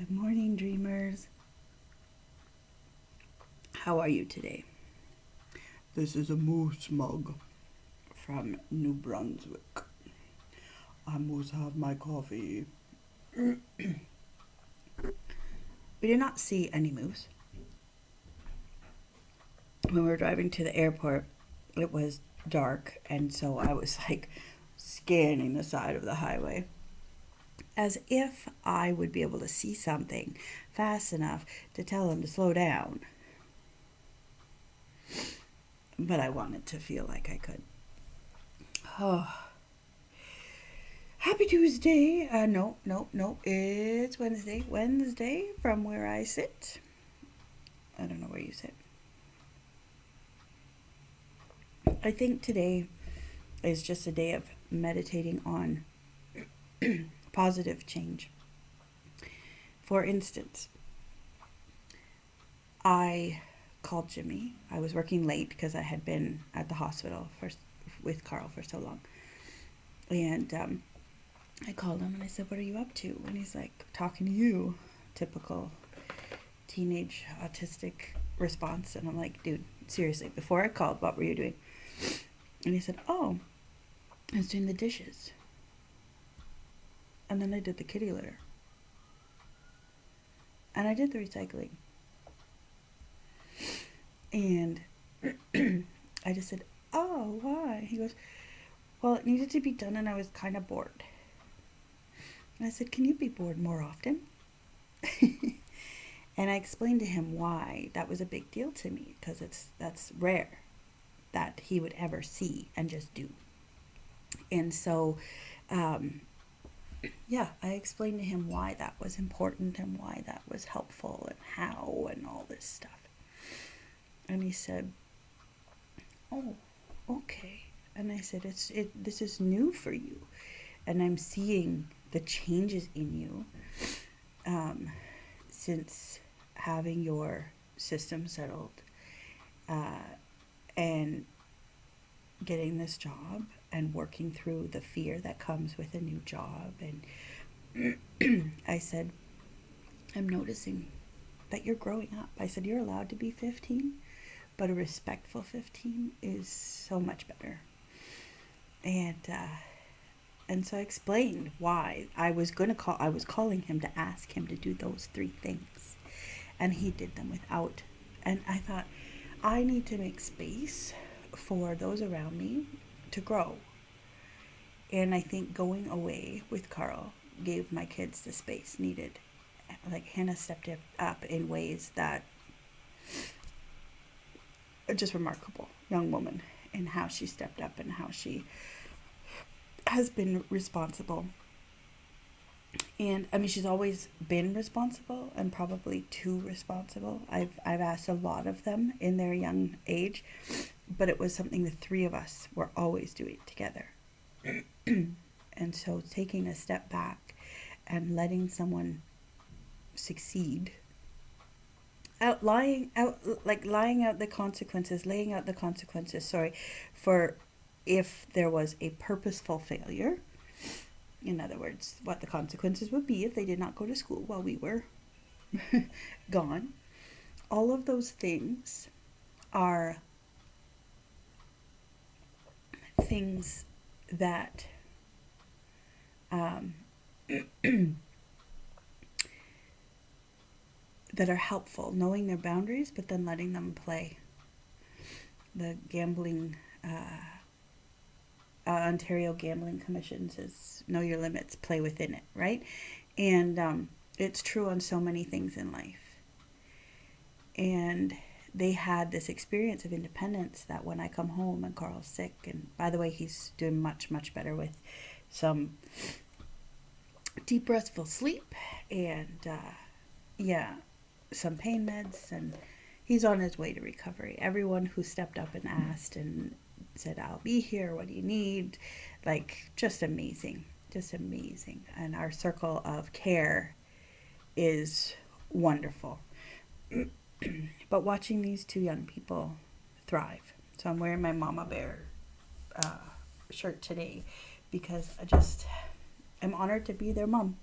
Good morning, dreamers. How are you today? This is a moose mug from New Brunswick. I must have my coffee. We did not see any moose. When we were driving to the airport, it was dark, and so I was like scanning the side of the highway as if I would be able to see something fast enough to tell him to slow down. But I wanted to feel like I could. Oh. Happy Tuesday. No. It's Wednesday. Wednesday from where I sit. I don't know where you sit. I think today is just a day of meditating on positive change. For instance, I called Jimmy. I was working late because I had been at the hospital with Carl for so long. And I called him and I said, "What are you up to?" And he's like, "Talking to you." Typical teenage autistic response. And I'm like, "Dude, seriously, before I called, what were you doing?" And he said, "Oh, I was doing the dishes. And then I did the kitty litter. And I did the recycling." And I just said, "Oh, why?" He goes, "Well, it needed to be done and I was kind of bored." And I said, "Can you be bored more often?" And I explained to him why that was a big deal to me, because that's rare that he would ever see and just do. And so, I explained to him why that was important and why that was helpful and how and all this stuff. And he said, "Oh, okay." And I said, this is new for you, and I'm seeing the changes in you since having your system settled and getting this job and working through the fear that comes with a new job. And I said, "I'm noticing that you're growing up." I said, "You're allowed to be 15, but a respectful 15 is so much better." And so I explained why I was calling him to ask him to do those 3 things, and he did them without. And I thought, I need to make space for those around me to grow. And I think going away with Carl gave my kids the space needed. Like, Hannah stepped up in ways that are just remarkable. Young woman, and how she stepped up and how she has been responsible. And I mean, she's always been responsible, and probably too responsible. I've asked a lot of them in their young age, but it was something the 3 of us were always doing together. And so taking a step back and letting someone succeed, laying out the consequences, for if there was a purposeful failure. In other words, what the consequences would be if they did not go to school while we were gone. All of those things are things that that are helpful, knowing their boundaries, but then letting them play. The gambling, Ontario Gambling Commission says, "Know your limits, play within it," right? And it's true on so many things in life. And they had this experience of independence that when I come home and Carl's sick, and by the way, he's doing much, much better with some deep restful sleep and some pain meds, and he's on his way to recovery. Everyone who stepped up and asked and said, "I'll be here, what do you need?" Like, just amazing. And our circle of care is wonderful. But watching these 2 young people thrive. So I'm wearing my Mama Bear shirt today because I'm honored to be their mom,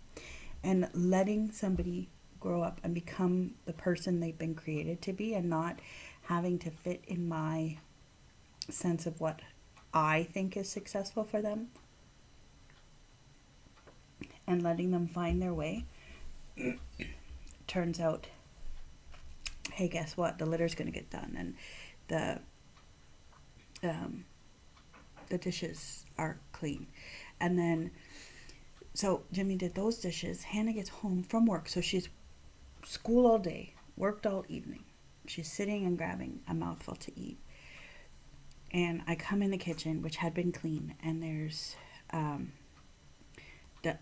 and letting somebody grow up and become the person they've been created to be, and not having to fit in my sense of what I think is successful for them, and letting them find their way. Turns out, hey, guess what? The litter's going to get done, and the dishes are clean. And then, so Jimmy did those dishes. Hannah gets home from work, so she's school all day, worked all evening. She's sitting and grabbing a mouthful to eat. And I come in the kitchen, which had been clean, and there's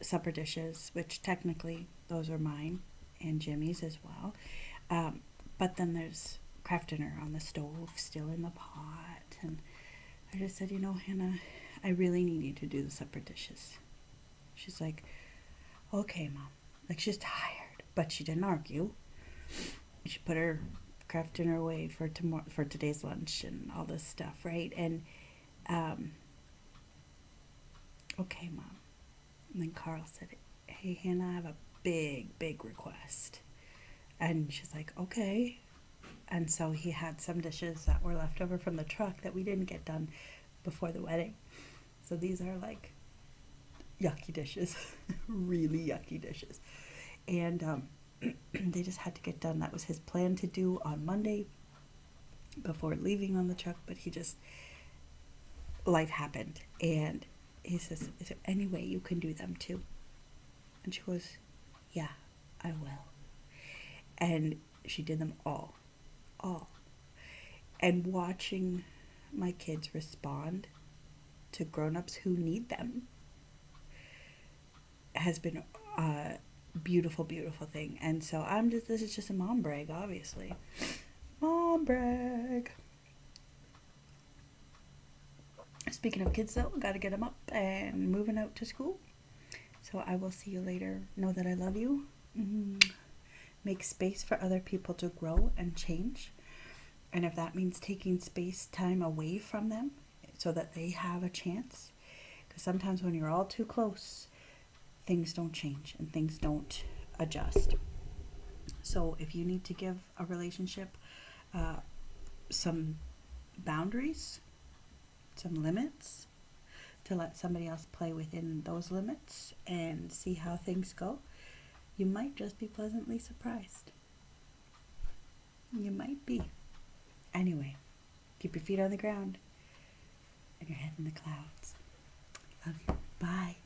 supper dishes, which technically those are mine and Jimmy's as well. But then there's Kraft Dinner on the stove, still in the pot. And I just said, Hannah, I really need you to do the supper dishes. She's like, okay, Mom. Like, she's tired, but she didn't argue. She put her Kraft Dinner away for today's lunch and all this stuff, right? And okay, Mom. And then Carl said, hey, Hannah, I have a big request. And she's like, okay. And so he had some dishes that were left over from the truck that we didn't get done before the wedding. So these are like yucky dishes, really yucky dishes. And they just had to get done. That was his plan to do on Monday before leaving on the truck, but life happened. And he says, is there any way you can do them too? And she goes, yeah, I will. And she did them all. And watching my kids respond to grown-ups who need them has been a beautiful thing. And so this is just a mom brag, obviously. Mom brag. Speaking of kids, though, got to get them up and moving out to school. So I will see you later. Know that I love you. Make space for other people to grow and change. And if that means taking time away from them so that they have a chance. Because sometimes when you're all too close, things don't change and things don't adjust. So if you need to give a relationship some boundaries, some limits, to let somebody else play within those limits and see how things go, you might just be pleasantly surprised. You might be. Anyway, keep your feet on the ground and your head in the clouds. Love you. Bye.